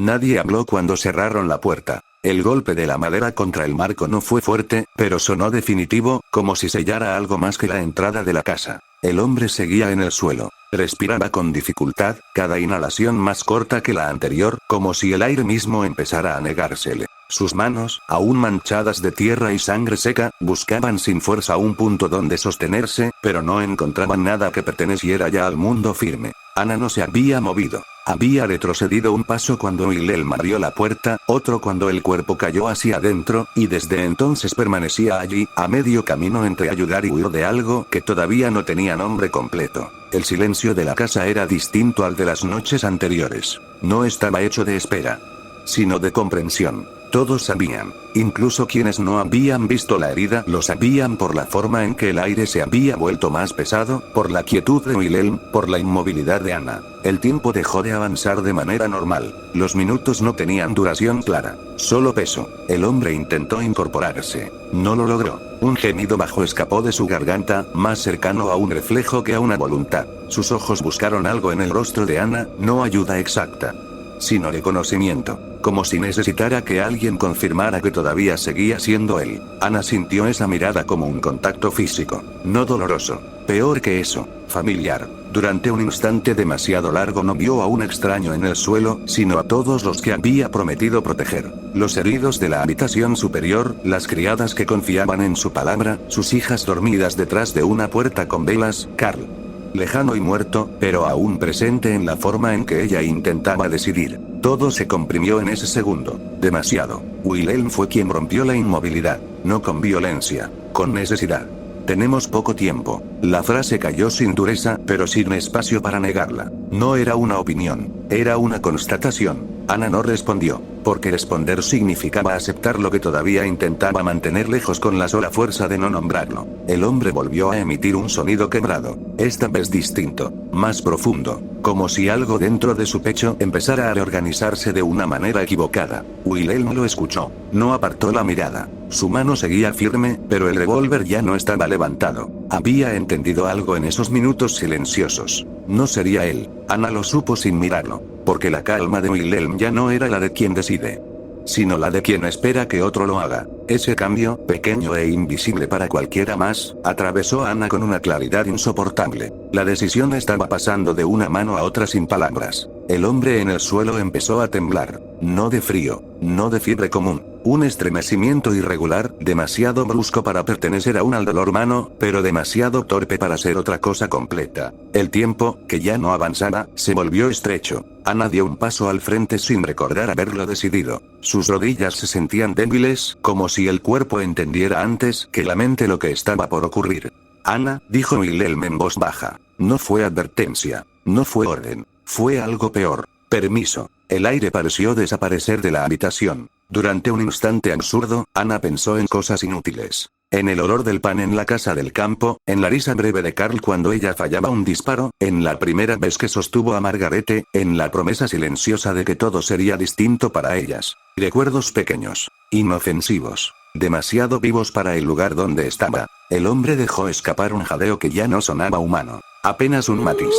Nadie habló cuando cerraron la puerta. El golpe de la madera contra el marco no fue fuerte, pero sonó definitivo, como si sellara algo más que la entrada de la casa. El hombre seguía en el suelo. Respiraba con dificultad, cada inhalación más corta que la anterior, como si el aire mismo empezara a negársele. Sus manos, aún manchadas de tierra y sangre seca, buscaban sin fuerza un punto donde sostenerse, pero no encontraban nada que perteneciera ya al mundo firme. Ana no se había movido. Había retrocedido un paso cuando Wilhelm abrió la puerta, otro cuando el cuerpo cayó hacia adentro, y desde entonces permanecía allí, a medio camino entre ayudar y huir de algo que todavía no tenía nombre completo. El silencio de la casa era distinto al de las noches anteriores. No estaba hecho de espera, sino de comprensión. Todos sabían, incluso quienes no habían visto la herida lo sabían por la forma en que el aire se había vuelto más pesado, por la quietud de Wilhelm, por la inmovilidad de Ana. El tiempo dejó de avanzar de manera normal. Los minutos no tenían duración clara, solo peso. El hombre intentó incorporarse. No lo logró. Un gemido bajo escapó de su garganta, más cercano a un reflejo que a una voluntad. Sus ojos buscaron algo en el rostro de Ana, no ayuda exacta, sino reconocimiento. Como si necesitara que alguien confirmara que todavía seguía siendo él. Ana sintió esa mirada como un contacto físico. No doloroso. Peor que eso, familiar. Durante un instante demasiado largo no vio a un extraño en el suelo, sino a todos los que había prometido proteger. Los heridos de la habitación superior, las criadas que confiaban en su palabra, sus hijas dormidas detrás de una puerta con velas, Carl. Lejano y muerto, pero aún presente en la forma en que ella intentaba decidir. Todo se comprimió en ese segundo. Demasiado. Wilhelm fue quien rompió la inmovilidad. No con violencia, con necesidad. Tenemos poco tiempo. La frase cayó sin dureza, pero sin espacio para negarla. No era una opinión, era una constatación. Ana no respondió, porque responder significaba aceptar lo que todavía intentaba mantener lejos con la sola fuerza de no nombrarlo. El hombre volvió a emitir un sonido quebrado, esta vez distinto, más profundo, como si algo dentro de su pecho empezara a reorganizarse de una manera equivocada. Wilhelm lo escuchó, no apartó la mirada. Su mano seguía firme, pero el revólver ya no estaba levantado. Había entendido algo en esos minutos silenciosos. No sería él. Ana lo supo sin mirarlo, porque la calma de Wilhelm ya no era la de quien decide, sino la de quien espera que otro lo haga. Ese cambio, pequeño e invisible para cualquiera más, atravesó a Ana con una claridad insoportable. La decisión estaba pasando de una mano a otra sin palabras. El hombre en el suelo empezó a temblar. No de frío, no de fiebre común. Un estremecimiento irregular, demasiado brusco para pertenecer aún al dolor humano, pero demasiado torpe para ser otra cosa completa. El tiempo, que ya no avanzaba, se volvió estrecho. Ana dio un paso al frente sin recordar haberlo decidido. Sus rodillas se sentían débiles, como si el cuerpo entendiera antes que la mente lo que estaba por ocurrir. Ana, dijo Wilhelm en voz baja. No fue advertencia. No fue orden. Fue algo peor. Permiso. El aire pareció desaparecer de la habitación. Durante un instante absurdo, Ana pensó en cosas inútiles. En el olor del pan en la casa del campo, en la risa breve de Carl cuando ella fallaba un disparo, en la primera vez que sostuvo a Margarete, en la promesa silenciosa de que todo sería distinto para ellas. Recuerdos pequeños, inofensivos, demasiado vivos para el lugar donde estaba. El hombre dejó escapar un jadeo que ya no sonaba humano. Apenas un matiz,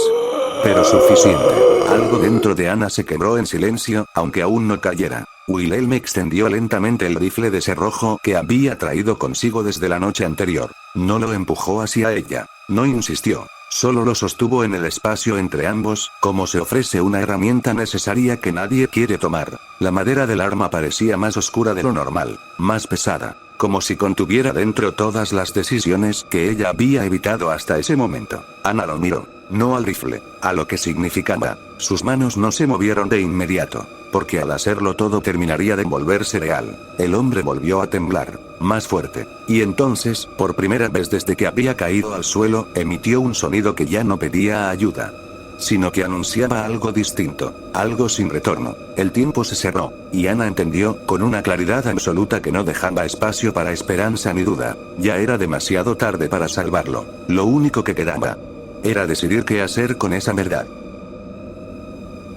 pero suficiente. Algo dentro de Ana se quebró en silencio, aunque aún no cayera. Wilhelm extendió lentamente el rifle de cerrojo que había traído consigo desde la noche anterior. No lo empujó hacia ella. No insistió. Solo lo sostuvo en el espacio entre ambos, como se ofrece una herramienta necesaria que nadie quiere tomar. La madera del arma parecía más oscura de lo normal, más pesada, como si contuviera dentro todas las decisiones que ella había evitado hasta ese momento. Ana lo miró, no al rifle, a lo que significaba. Sus manos no se movieron de inmediato, porque al hacerlo todo terminaría de volverse real. El hombre volvió a temblar, más fuerte, y entonces, por primera vez desde que había caído al suelo, emitió un sonido que ya no pedía ayuda, sino que anunciaba algo distinto, algo sin retorno. El tiempo se cerró, y Ana entendió, con una claridad absoluta que no dejaba espacio para esperanza ni duda. Ya era demasiado tarde para salvarlo. Lo único que quedaba era decidir qué hacer con esa verdad.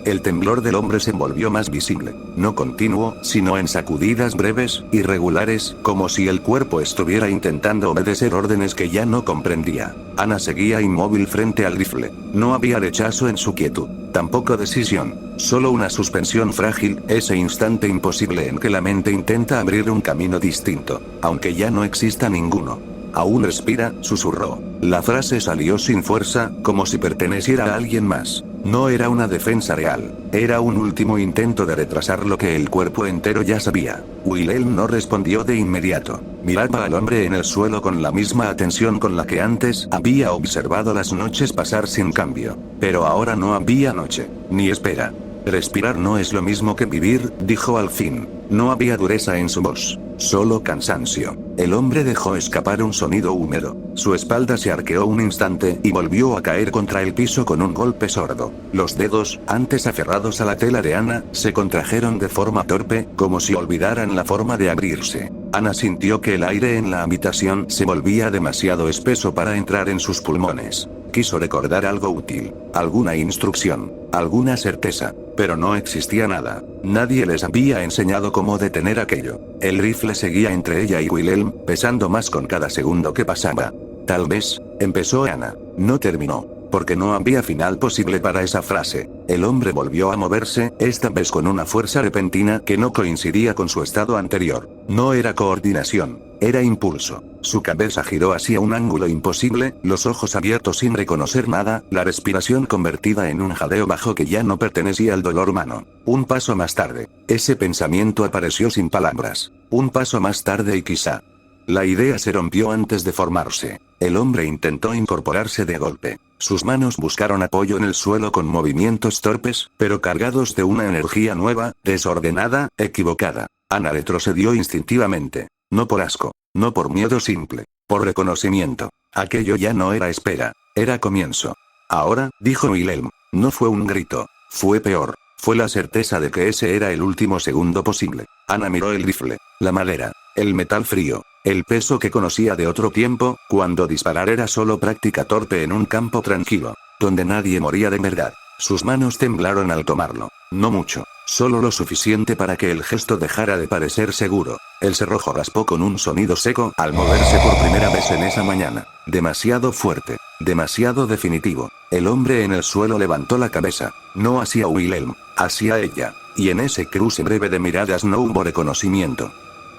El temblor del hombre se volvió más visible, no continuo, sino en sacudidas breves, irregulares, como si el cuerpo estuviera intentando obedecer órdenes que ya no comprendía. Ana seguía inmóvil frente al rifle. No había rechazo en su quietud, tampoco decisión, solo una suspensión frágil, ese instante imposible en que la mente intenta abrir un camino distinto, aunque ya no exista ninguno. Aún respira, susurró. La frase salió sin fuerza, como si perteneciera a alguien más. No era una defensa real, era un último intento de retrasar lo que el cuerpo entero ya sabía. Wilhelm no respondió de inmediato. Miraba al hombre en el suelo con la misma atención con la que antes había observado las noches pasar sin cambio. Pero ahora no había noche, ni espera. Respirar no es lo mismo que vivir, dijo al fin. No había dureza en su voz, solo cansancio. El hombre dejó escapar un sonido húmedo. Su espalda se arqueó un instante y volvió a caer contra el piso con un golpe sordo. Los dedos, antes aferrados a la tela de Ana, se contrajeron de forma torpe, como si olvidaran la forma de abrirse. Ana sintió que el aire en la habitación se volvía demasiado espeso para entrar en sus pulmones. Quiso recordar algo útil, alguna instrucción, alguna certeza, pero no existía nada. Nadie les había enseñado cómo detener aquello. El rifle seguía entre ella y Wilhelm, pesando más con cada segundo que pasaba. Tal vez, empezó Ana. No terminó, porque no había final posible para esa frase. El hombre volvió a moverse, esta vez con una fuerza repentina que no coincidía con su estado anterior. No era coordinación, era impulso. Su cabeza giró hacia un ángulo imposible, los ojos abiertos sin reconocer nada, la respiración convertida en un jadeo bajo que ya no pertenecía al dolor humano. Un paso más tarde, ese pensamiento apareció sin palabras. Un paso más tarde y quizá. La idea se rompió antes de formarse. El hombre intentó incorporarse de golpe. Sus manos buscaron apoyo en el suelo con movimientos torpes, pero cargados de una energía nueva, desordenada, equivocada. Ana retrocedió instintivamente. No por asco, no por miedo simple, por reconocimiento. Aquello ya no era espera, era comienzo. Ahora, dijo Wilhelm, no fue un grito, fue peor. Fue la certeza de que ese era el último segundo posible. Ana miró el rifle, la madera, el metal frío, el peso que conocía de otro tiempo, cuando disparar era solo práctica torpe en un campo tranquilo, donde nadie moría de verdad. Sus manos temblaron al tomarlo. No mucho, solo lo suficiente para que el gesto dejara de parecer seguro. El cerrojo raspó con un sonido seco al moverse por primera vez en esa mañana. Demasiado fuerte, demasiado definitivo. El hombre en el suelo levantó la cabeza, no hacia Wilhelm, hacia ella, y en ese cruce breve de miradas no hubo reconocimiento.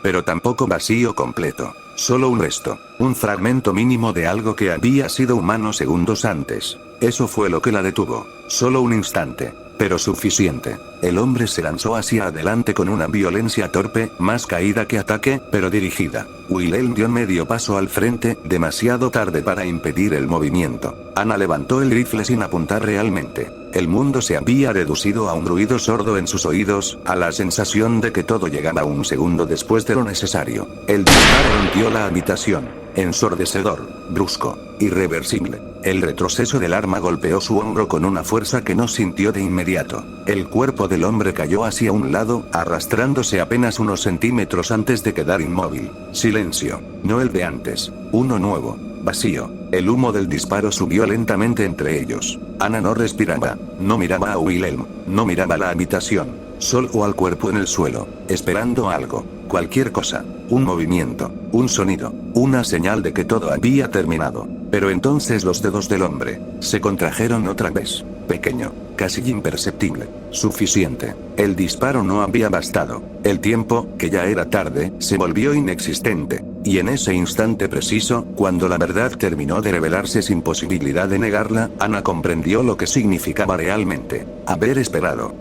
Pero tampoco vacío completo, solo un resto, un fragmento mínimo de algo que había sido humano segundos antes. Eso fue lo que la detuvo, solo un instante, pero suficiente. El hombre se lanzó hacia adelante con una violencia torpe, más caída que ataque, pero dirigida. Wilhelm dio medio paso al frente, demasiado tarde para impedir el movimiento. Ana levantó el rifle sin apuntar realmente. El mundo se había reducido a un ruido sordo en sus oídos, a la sensación de que todo llegaba un segundo después de lo necesario. El disparo rompió la habitación, ensordecedor, brusco, irreversible. El retroceso del arma golpeó su hombro con una fuerza que no sintió de inmediato. El cuerpo del hombre cayó hacia un lado, arrastrándose apenas unos centímetros antes de quedar inmóvil. Silencio, no el de antes, uno nuevo, vacío. El humo del disparo subió lentamente entre ellos. Ana no respiraba, no miraba a Wilhelm, no miraba la habitación, solo al cuerpo en el suelo, esperando algo, cualquier cosa, un movimiento, un sonido, una señal de que todo había terminado. Pero entonces los dedos del hombre se contrajeron otra vez, pequeño, casi imperceptible, suficiente. El disparo no había bastado. El tiempo, que ya era tarde, se volvió inexistente. Y en ese instante preciso, cuando la verdad terminó de revelarse sin posibilidad de negarla, Ana comprendió lo que significaba realmente haber esperado.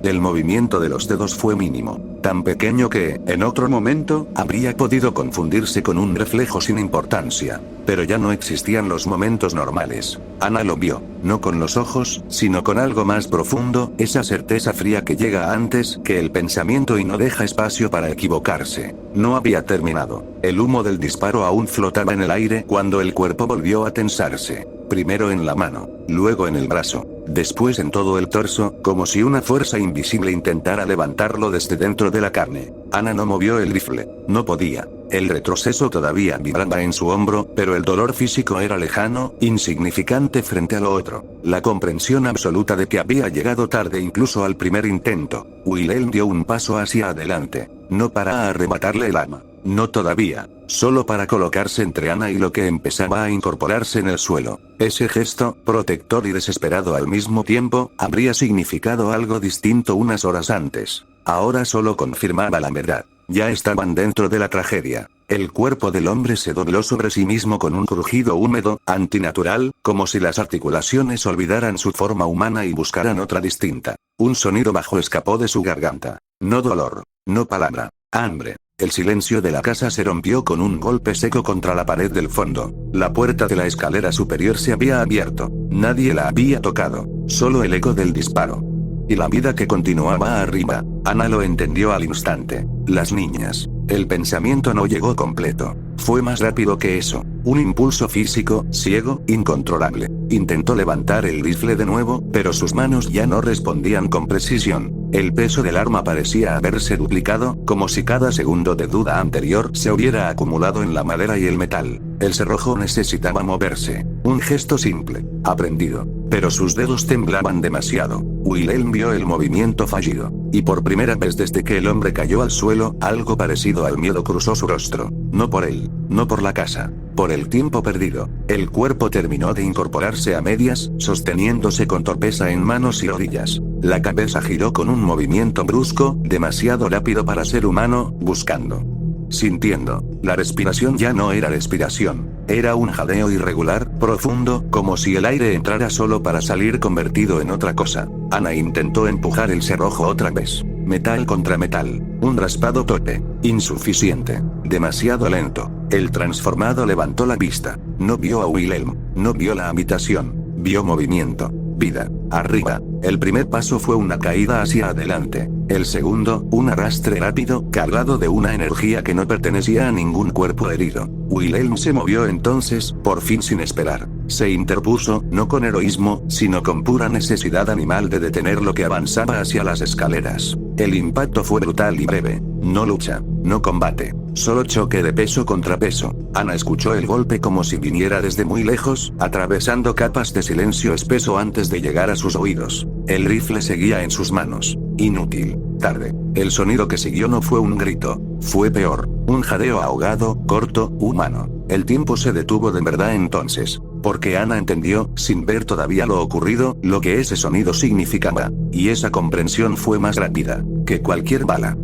El movimiento de los dedos fue mínimo, tan pequeño que, en otro momento, habría podido confundirse con un reflejo sin importancia. Pero ya no existían los momentos normales. Ana lo vio, no con los ojos, sino con algo más profundo, esa certeza fría que llega antes que el pensamiento y no deja espacio para equivocarse. No había terminado. El humo del disparo aún flotaba en el aire cuando el cuerpo volvió a tensarse. primero en la mano, luego en el brazo, después en todo el torso, como si una fuerza invisible intentara levantarlo desde dentro de la carne. Ana no movió el rifle, no podía. El retroceso todavía vibraba en su hombro, pero el dolor físico era lejano, insignificante frente a lo otro. La comprensión absoluta de que había llegado tarde incluso al primer intento. Wilhelm dio un paso hacia adelante, no para arrebatarle el arma. No todavía, solo para colocarse entre Ana y lo que empezaba a incorporarse en el suelo. Ese gesto, protector y desesperado al mismo tiempo, habría significado algo distinto unas horas antes. Ahora solo confirmaba la verdad. Ya estaban dentro de la tragedia. El cuerpo del hombre se dobló sobre sí mismo con un crujido húmedo, antinatural, como si las articulaciones olvidaran su forma humana y buscaran otra distinta. Un sonido bajo escapó de su garganta. No dolor, no palabra, hambre. El silencio de la casa se rompió con un golpe seco contra la pared del fondo. La puerta de la escalera superior se había abierto. Nadie la había tocado. Solo el eco del disparo. Y la vida que continuaba arriba. Ana lo entendió al instante. Las niñas. El pensamiento no llegó completo. Fue más rápido que eso. Un impulso físico, ciego, incontrolable. Intentó levantar el rifle de nuevo, pero sus manos ya no respondían con precisión. El peso del arma parecía haberse duplicado, como si cada segundo de duda anterior se hubiera acumulado en la madera y el metal. El cerrojo necesitaba moverse. Un gesto simple, aprendido. Pero sus dedos temblaban demasiado. Wilhelm vio el movimiento fallido. Y por primera vez desde que el hombre cayó al suelo, algo parecido al miedo cruzó su rostro. No por él, no por la casa, por el tiempo perdido. El cuerpo terminó de incorporarse a medias, sosteniéndose con torpeza en manos y rodillas. La cabeza giró con un movimiento brusco, demasiado rápido para ser humano, buscando. Sintiendo. La respiración ya no era respiración. Era un jadeo irregular, profundo, como si el aire entrara solo para salir convertido en otra cosa. Ana intentó empujar el cerrojo otra vez. Metal contra metal. Un raspado torpe. Insuficiente. Demasiado lento. El transformado levantó la vista. No vio a Wilhelm. No vio la habitación. Vio movimiento. Vida. Arriba. El primer paso fue una caída hacia adelante. El segundo, un arrastre rápido, cargado de una energía que no pertenecía a ningún cuerpo herido. Wilhelm se movió entonces, por fin sin esperar. Se interpuso, no con heroísmo, sino con pura necesidad animal de detener lo que avanzaba hacia las escaleras. El impacto fue brutal y breve. No lucha, no combate. Solo choque de peso contra peso. Ana escuchó el golpe como si viniera desde muy lejos, atravesando capas de silencio espeso antes de llegar a sus oídos. El rifle seguía en sus manos. Inútil. Tarde. El sonido que siguió no fue un grito. Fue peor. Un jadeo ahogado, corto, humano. El tiempo se detuvo de verdad entonces. Porque Ana entendió, sin ver todavía lo ocurrido, lo que ese sonido significaba. Y esa comprensión fue más rápida que cualquier bala.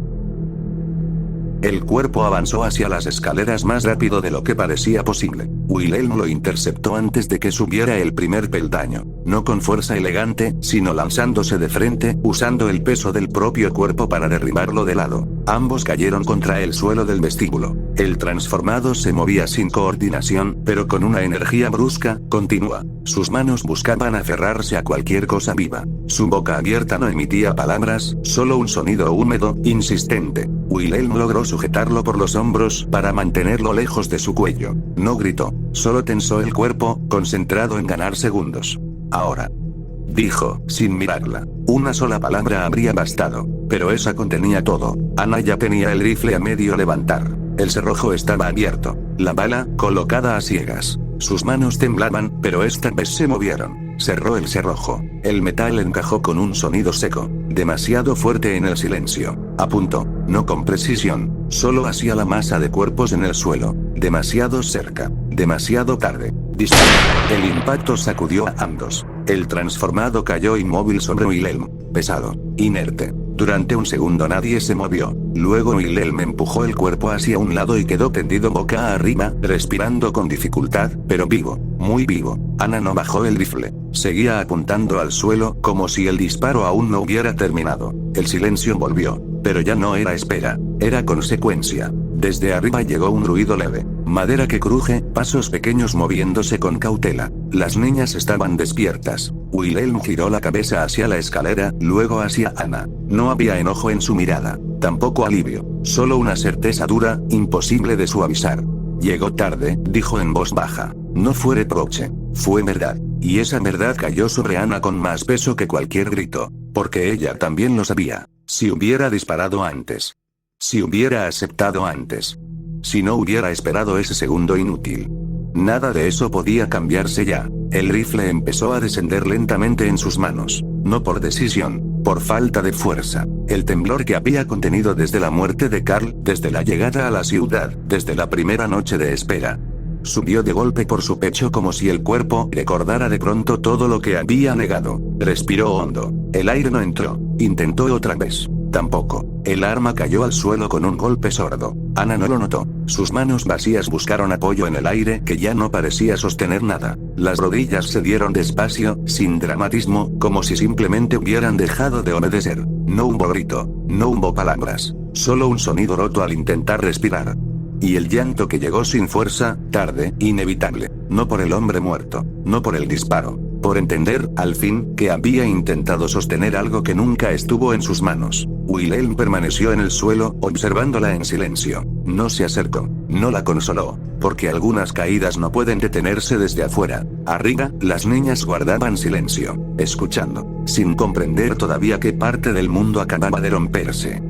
El cuerpo avanzó hacia las escaleras más rápido de lo que parecía posible. Wilhelm lo interceptó antes de que subiera el primer peldaño. No con fuerza elegante, sino lanzándose de frente, usando el peso del propio cuerpo para derribarlo de lado. Ambos cayeron contra el suelo del vestíbulo. El transformado se movía sin coordinación, pero con una energía brusca, continua. Sus manos buscaban aferrarse a cualquier cosa viva. Su boca abierta no emitía palabras, solo un sonido húmedo, insistente. Wilhelm logró sujetarlo por los hombros para mantenerlo lejos de su cuello. No gritó, solo tensó el cuerpo, concentrado en ganar segundos. Ahora. Dijo, sin mirarla. Una sola palabra habría bastado, pero esa contenía todo. Ana ya tenía el rifle a medio levantar. El cerrojo estaba abierto. La bala, colocada a ciegas. Sus manos temblaban, pero esta vez se movieron. Cerró el cerrojo. El metal encajó con un sonido seco, demasiado fuerte en el silencio. Apuntó, no con precisión, solo hacia la masa de cuerpos en el suelo. Demasiado cerca, demasiado tarde. Disparó. El impacto sacudió a ambos. El transformado cayó inmóvil sobre Wilhelm, pesado, inerte. Durante un segundo nadie se movió. Luego Wilhelm empujó el cuerpo hacia un lado y quedó tendido boca arriba, respirando con dificultad, pero vivo, muy vivo. Ana no bajó el rifle. Seguía apuntando al suelo, como si el disparo aún no hubiera terminado. El silencio volvió, pero ya no era espera, era consecuencia. Desde arriba llegó un ruido leve. Madera que cruje, pasos pequeños moviéndose con cautela. Las niñas estaban despiertas. Wilhelm giró la cabeza hacia la escalera, luego hacia Ana. No había enojo en su mirada, tampoco alivio, solo una certeza dura, imposible de suavizar. Llegó tarde, dijo en voz baja. No fue reproche. Fue verdad. Y esa verdad cayó sobre Ana con más peso que cualquier grito. Porque ella también lo sabía. Si hubiera disparado antes. Si hubiera aceptado antes. Si no hubiera esperado ese segundo inútil. Nada de eso podía cambiarse ya. El rifle empezó a descender lentamente en sus manos. No por decisión, por falta de fuerza. El temblor que había contenido desde la muerte de Carl, desde la llegada a la ciudad, desde la primera noche de espera. Subió de golpe por su pecho como si el cuerpo recordara de pronto todo lo que había negado. Respiró hondo. El aire no entró. Intentó otra vez. Tampoco. El arma cayó al suelo con un golpe sordo. Ana no lo notó. Sus manos vacías buscaron apoyo en el aire que ya no parecía sostener nada. Las rodillas se dieron despacio, sin dramatismo, como si simplemente hubieran dejado de obedecer. No hubo grito. No hubo palabras. Solo un sonido roto al intentar respirar. Y el llanto que llegó sin fuerza, tarde, inevitable. No por el hombre muerto. No por el disparo. Por entender, al fin, que había intentado sostener algo que nunca estuvo en sus manos. Wilhelm permaneció en el suelo, observándola en silencio. No se acercó. No la consoló. Porque algunas caídas no pueden detenerse desde afuera. Arriba, las niñas guardaban silencio. Escuchando. Sin comprender todavía qué parte del mundo acababa de romperse.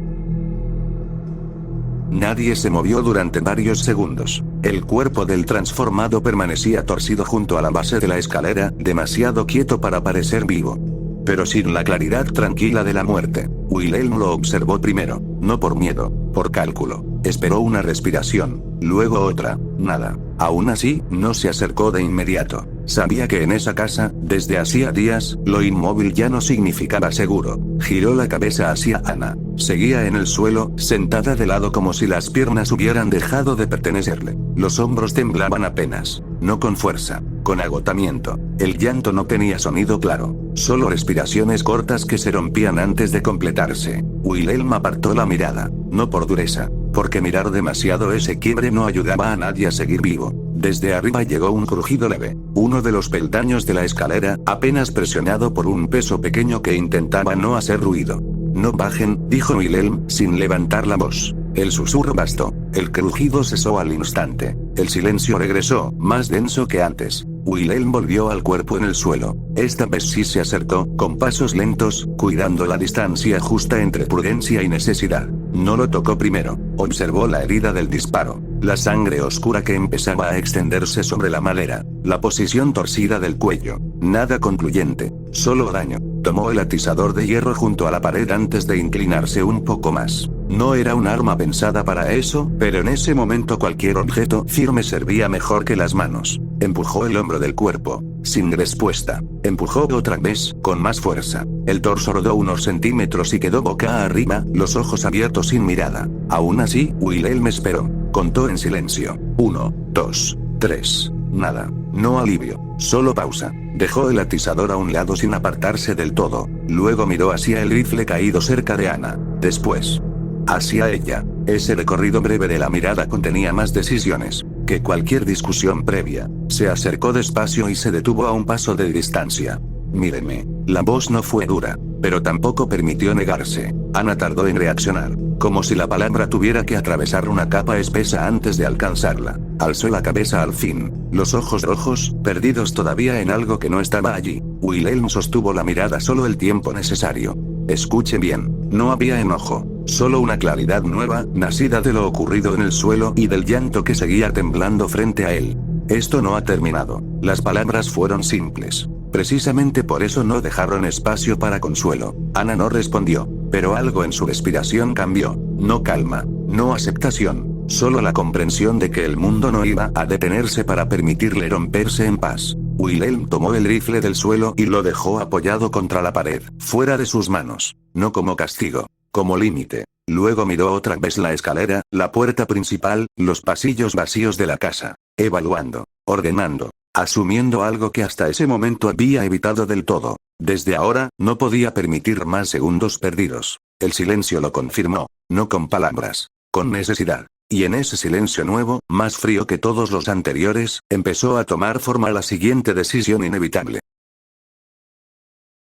Nadie se movió durante varios segundos. El cuerpo del transformado permanecía torcido junto a la base de la escalera, demasiado quieto para parecer vivo. Pero sin la claridad tranquila de la muerte. Wilhelm lo observó primero, no por miedo, por cálculo. Esperó una respiración, luego otra, nada. Aún así, no se acercó de inmediato. Sabía que en esa casa, desde hacía días, lo inmóvil ya no significaba seguro. Giró la cabeza hacia Ana. Seguía en el suelo, sentada de lado como si las piernas hubieran dejado de pertenecerle. Los hombros temblaban apenas. No con fuerza, con agotamiento. El llanto no tenía sonido claro. Solo respiraciones cortas que se rompían antes de completarse. Wilhelm apartó la mirada. No por dureza. Porque mirar demasiado ese quiebre no ayudaba a nadie a seguir vivo. Desde arriba llegó un crujido leve. Uno de los peldaños de la escalera, apenas presionado por un peso pequeño que intentaba no hacer ruido. No bajen, dijo Wilhelm, sin levantar la voz. El susurro bastó. El crujido cesó al instante. El silencio regresó, más denso que antes. Wilhelm volvió al cuerpo en el suelo. Esta vez sí se acercó, con pasos lentos, cuidando la distancia justa entre prudencia y necesidad. No lo tocó primero. Observó la herida del disparo. La sangre oscura que empezaba a extenderse sobre la madera. La posición torcida del cuello. Nada concluyente. Solo daño. Tomó el atizador de hierro junto a la pared antes de inclinarse un poco más. No era un arma pensada para eso, pero en ese momento cualquier objeto firme servía mejor que las manos. Empujó el hombro del cuerpo. Sin respuesta. Empujó otra vez, con más fuerza. El torso rodó unos centímetros y quedó boca arriba, los ojos abiertos sin mirada. Aún así, Wilhelm esperó. Contó en silencio. 1, 2, 3. Nada. No alivio. Solo pausa. Dejó el atizador a un lado sin apartarse del todo. Luego miró hacia el rifle caído cerca de Ana. Después. Hacia ella. Ese recorrido breve de la mirada contenía más decisiones que cualquier discusión previa. Se acercó despacio y se detuvo a un paso de distancia. Míreme. La voz no fue dura, pero tampoco permitió negarse. Ana tardó en reaccionar, como si la palabra tuviera que atravesar una capa espesa antes de alcanzarla. Alzó la cabeza al fin, los ojos rojos, perdidos todavía en algo que no estaba allí. Wilhelm sostuvo la mirada solo el tiempo necesario. Escuche bien, no había enojo, solo una claridad nueva, nacida de lo ocurrido en el suelo y del llanto que seguía temblando frente a él. Esto no ha terminado. Las palabras fueron simples. Precisamente por eso no dejaron espacio para consuelo. Ana no respondió, pero algo en su respiración cambió. No calma, no aceptación, solo la comprensión de que el mundo no iba a detenerse para permitirle romperse en paz. Wilhelm tomó el rifle del suelo y lo dejó apoyado contra la pared, fuera de sus manos, no como castigo, como límite. Luego miró otra vez la escalera, la puerta principal, los pasillos vacíos de la casa, evaluando, ordenando, asumiendo algo que hasta ese momento había evitado del todo. Desde ahora, no podía permitir más segundos perdidos. El silencio lo confirmó, no con palabras, con necesidad. Y en ese silencio nuevo, más frío que todos los anteriores, empezó a tomar forma la siguiente decisión inevitable.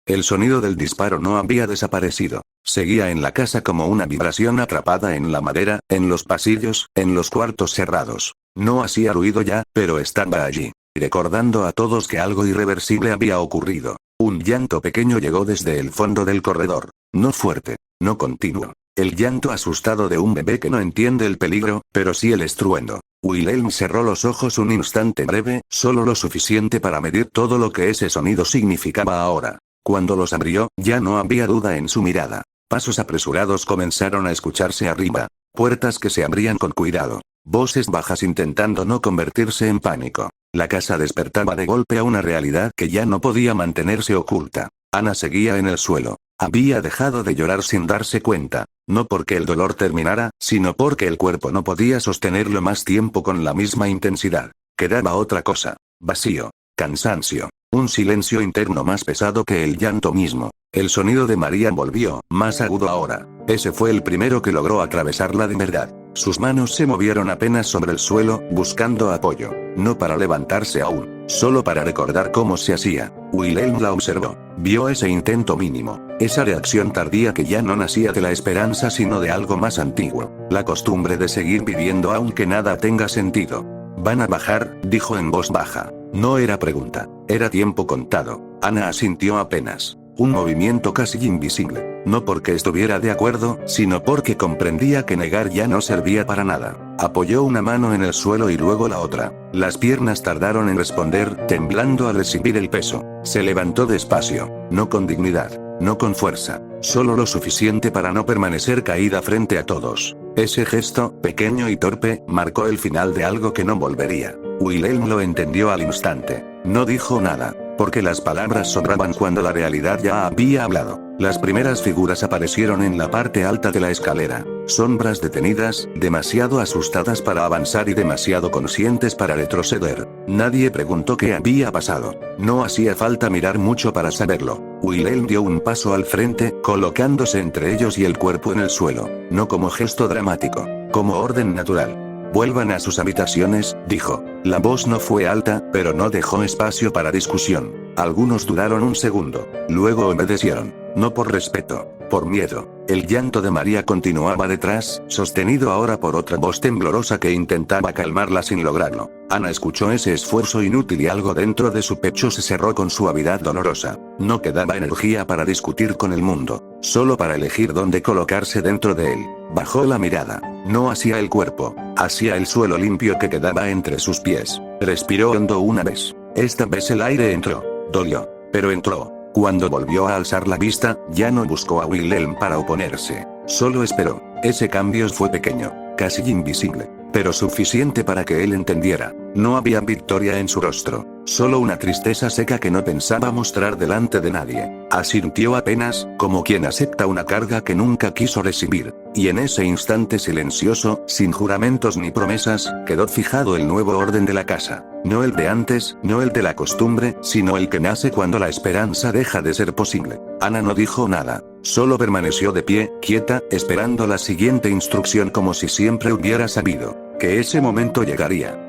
El sonido del disparo no había desaparecido. Seguía en la casa como una vibración atrapada en la madera, en los pasillos, en los cuartos cerrados. No hacía ruido ya, pero estaba allí. recordando a todos que algo irreversible había ocurrido. Un llanto pequeño llegó desde el fondo del corredor. No fuerte, no continuo. El llanto asustado de un bebé que no entiende el peligro, pero sí el estruendo. Wilhelm cerró los ojos un instante breve, solo lo suficiente para medir todo lo que ese sonido significaba ahora. Cuando los abrió, ya no había duda en su mirada. Pasos apresurados comenzaron a escucharse arriba. Puertas que se abrían con cuidado. Voces bajas intentando no convertirse en pánico. La casa despertaba de golpe a una realidad que ya no podía mantenerse oculta. Ana seguía en el suelo. Había dejado de llorar sin darse cuenta. No porque el dolor terminara, sino porque el cuerpo no podía sostenerlo más tiempo con la misma intensidad. Quedaba otra cosa. Vacío. Cansancio. Un silencio interno más pesado que el llanto mismo. El sonido de María volvió, más agudo ahora. Ese fue el primero que logró atravesarla de verdad. Sus manos se movieron apenas sobre el suelo, buscando apoyo. No para levantarse aún, solo para recordar cómo se hacía. Wilhelm la observó. Vio ese intento mínimo. Esa reacción tardía que ya no nacía de la esperanza sino de algo más antiguo. La costumbre de seguir viviendo aunque nada tenga sentido. «Van a bajar», dijo en voz baja. No era pregunta. Era tiempo contado. Ana asintió apenas. Un movimiento casi invisible. No porque estuviera de acuerdo, sino porque comprendía que negar ya no servía para nada. Apoyó una mano en el suelo y luego la otra. Las piernas tardaron en responder, temblando al recibir el peso. Se levantó despacio. No con dignidad. No con fuerza. Solo lo suficiente para no permanecer caída frente a todos. Ese gesto, pequeño y torpe, marcó el final de algo que no volvería. Wilhelm lo entendió al instante. No dijo nada, porque las palabras sobraban cuando la realidad ya había hablado. Las primeras figuras aparecieron en la parte alta de la escalera. Sombras detenidas, demasiado asustadas para avanzar y demasiado conscientes para retroceder. Nadie preguntó qué había pasado. No hacía falta mirar mucho para saberlo. Wilhelm dio un paso al frente, colocándose entre ellos y el cuerpo en el suelo. No como gesto dramático, como orden natural. «Vuelvan a sus habitaciones», dijo. La voz no fue alta, pero no dejó espacio para discusión. Algunos dudaron un segundo. Luego obedecieron. No por respeto, por miedo. El llanto de María continuaba detrás, sostenido ahora por otra voz temblorosa que intentaba calmarla sin lograrlo. Ana escuchó ese esfuerzo inútil y algo dentro de su pecho se cerró con suavidad dolorosa. No quedaba energía para discutir con el mundo, solo para elegir dónde colocarse dentro de él. Bajó la mirada, no hacia el cuerpo, hacia el suelo limpio que quedaba entre sus pies. Respiró hondo una vez. Esta vez el aire entró. Dolió, pero entró. Cuando volvió a alzar la vista, ya no buscó a Wilhelm para oponerse. Solo esperó. Ese cambio fue pequeño, casi invisible, pero suficiente para que él entendiera. No había victoria en su rostro, solo una tristeza seca que no pensaba mostrar delante de nadie. Asintió apenas, como quien acepta una carga que nunca quiso recibir. Y en ese instante silencioso, sin juramentos ni promesas, quedó fijado el nuevo orden de la casa. No el de antes, no el de la costumbre, sino el que nace cuando la esperanza deja de ser posible. Ana no dijo nada, solo permaneció de pie, quieta, esperando la siguiente instrucción como si siempre hubiera sabido que ese momento llegaría.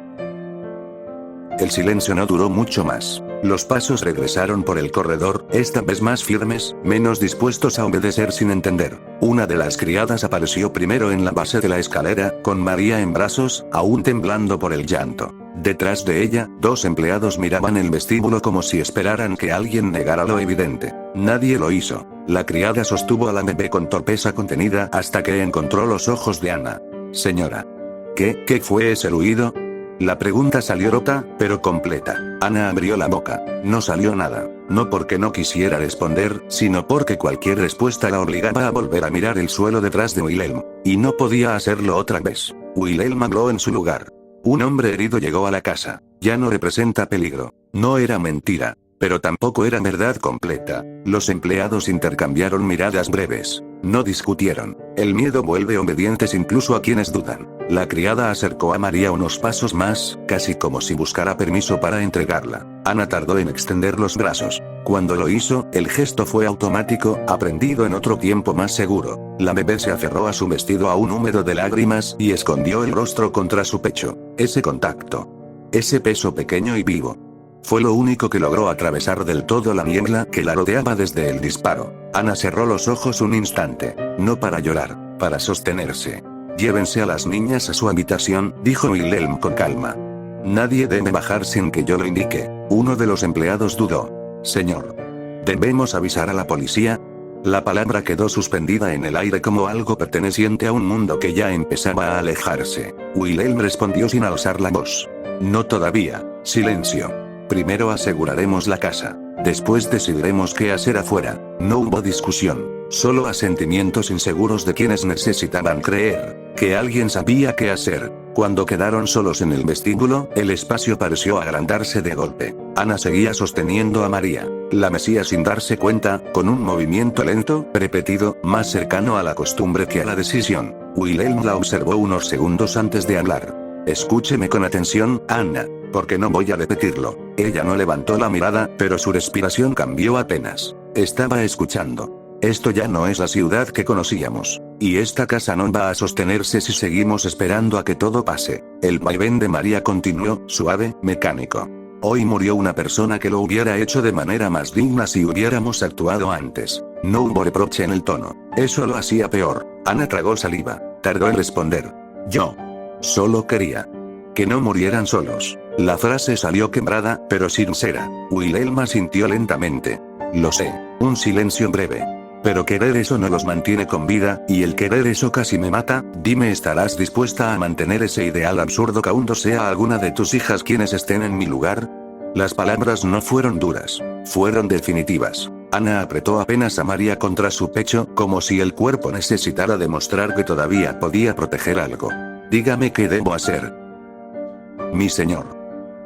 El silencio no duró mucho más. Los pasos regresaron por el corredor, esta vez más firmes, menos dispuestos a obedecer sin entender. Una de las criadas apareció primero en la base de la escalera, con María en brazos, aún temblando por el llanto. Detrás de ella, dos empleados miraban el vestíbulo como si esperaran que alguien negara lo evidente. Nadie lo hizo. La criada sostuvo a la bebé con torpeza contenida hasta que encontró los ojos de Ana. «Señora». ¿Qué fue ese ruido? La pregunta salió rota, pero completa. Ana abrió la boca. No salió nada. No porque no quisiera responder, sino porque cualquier respuesta la obligaba a volver a mirar el suelo detrás de Wilhelm. Y no podía hacerlo otra vez. Wilhelm habló en su lugar. Un hombre herido llegó a la casa. Ya no representa peligro. No era mentira. Pero tampoco era verdad completa. Los empleados intercambiaron miradas breves. No discutieron. El miedo vuelve obedientes incluso a quienes dudan. La criada acercó a María unos pasos más, casi como si buscara permiso para entregarla. Ana tardó en extender los brazos. Cuando lo hizo, el gesto fue automático, aprendido en otro tiempo más seguro. La bebé se aferró a su vestido aún húmedo de lágrimas y escondió el rostro contra su pecho. Ese contacto. Ese peso pequeño y vivo. Fue lo único que logró atravesar del todo la niebla que la rodeaba desde el disparo. Ana cerró los ojos un instante. No para llorar, para sostenerse. «Llévense a las niñas a su habitación», dijo Wilhelm con calma. Nadie debe bajar sin que yo lo indique. Uno de los empleados dudó. Señor. ¿Debemos avisar a la policía? La palabra quedó suspendida en el aire como algo perteneciente a un mundo que ya empezaba a alejarse. Wilhelm respondió sin alzar la voz. No todavía. Silencio. Primero aseguraremos la casa. Después decidiremos qué hacer afuera. No hubo discusión. Solo asentimientos inseguros de quienes necesitaban creer que alguien sabía qué hacer. Cuando quedaron solos en el vestíbulo, el espacio pareció agrandarse de golpe. Ana seguía sosteniendo a María. La mesía sin darse cuenta, con un movimiento lento, repetido, más cercano a la costumbre que a la decisión. Wilhelm la observó unos segundos antes de hablar. Escúcheme con atención, Ana, porque no voy a repetirlo. Ella no levantó la mirada, pero su respiración cambió apenas. Estaba escuchando. Esto ya no es la ciudad que conocíamos. Y esta casa no va a sostenerse si seguimos esperando a que todo pase. El vaivén de María continuó, suave, mecánico. Hoy murió una persona que lo hubiera hecho de manera más digna si hubiéramos actuado antes. No hubo reproche en el tono. Eso lo hacía peor. Ana tragó saliva. Tardó en responder. Yo. Solo quería que no murieran solos. La frase salió quebrada, pero sincera. Wilhelm asintió lentamente. Lo sé. Un silencio breve. Pero querer eso no los mantiene con vida, y el querer eso casi me mata. Dime, ¿estarás dispuesta a mantener ese ideal absurdo cuando sea alguna de tus hijas quienes estén en mi lugar? Las palabras no fueron duras. Fueron definitivas. Ana apretó apenas a María contra su pecho, como si el cuerpo necesitara demostrar que todavía podía proteger algo. Dígame qué debo hacer. Mi señor.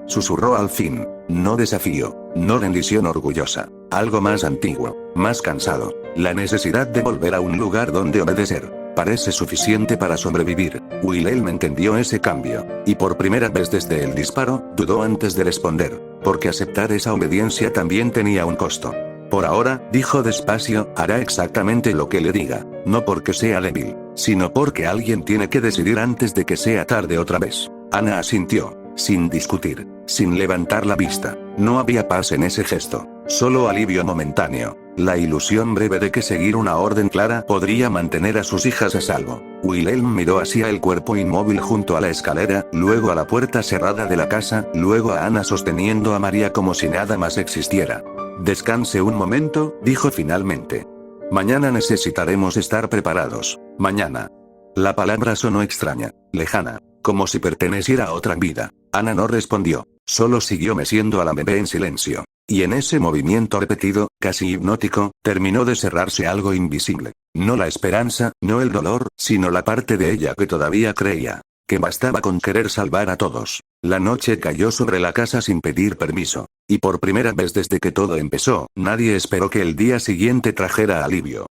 Susurró al fin. No desafío, no rendición orgullosa. Algo más antiguo, más cansado. La necesidad de volver a un lugar donde obedecer. Parece suficiente para sobrevivir. Wilhelm entendió ese cambio. Y por primera vez desde el disparo, dudó antes de responder. Porque aceptar esa obediencia también tenía un costo. Por ahora, dijo despacio, hará exactamente lo que le diga. No porque sea débil, sino porque alguien tiene que decidir antes de que sea tarde otra vez. Ana asintió. Sin discutir, sin levantar la vista. No había paz en ese gesto, solo alivio momentáneo. La ilusión breve de que seguir una orden clara podría mantener a sus hijas a salvo. Wilhelm miró hacia el cuerpo inmóvil junto a la escalera, luego a la puerta cerrada de la casa, luego a Ana sosteniendo a María como si nada más existiera. Descanse un momento, dijo finalmente. Mañana necesitaremos estar preparados. Mañana. La palabra sonó extraña, lejana, como si perteneciera a otra vida. Ana no respondió, solo siguió meciendo a la bebé en silencio. Y en ese movimiento repetido, casi hipnótico, terminó de cerrarse algo invisible. No la esperanza, no el dolor, sino la parte de ella que todavía creía que bastaba con querer salvar a todos. La noche cayó sobre la casa sin pedir permiso. Y por primera vez desde que todo empezó, nadie esperó que el día siguiente trajera alivio.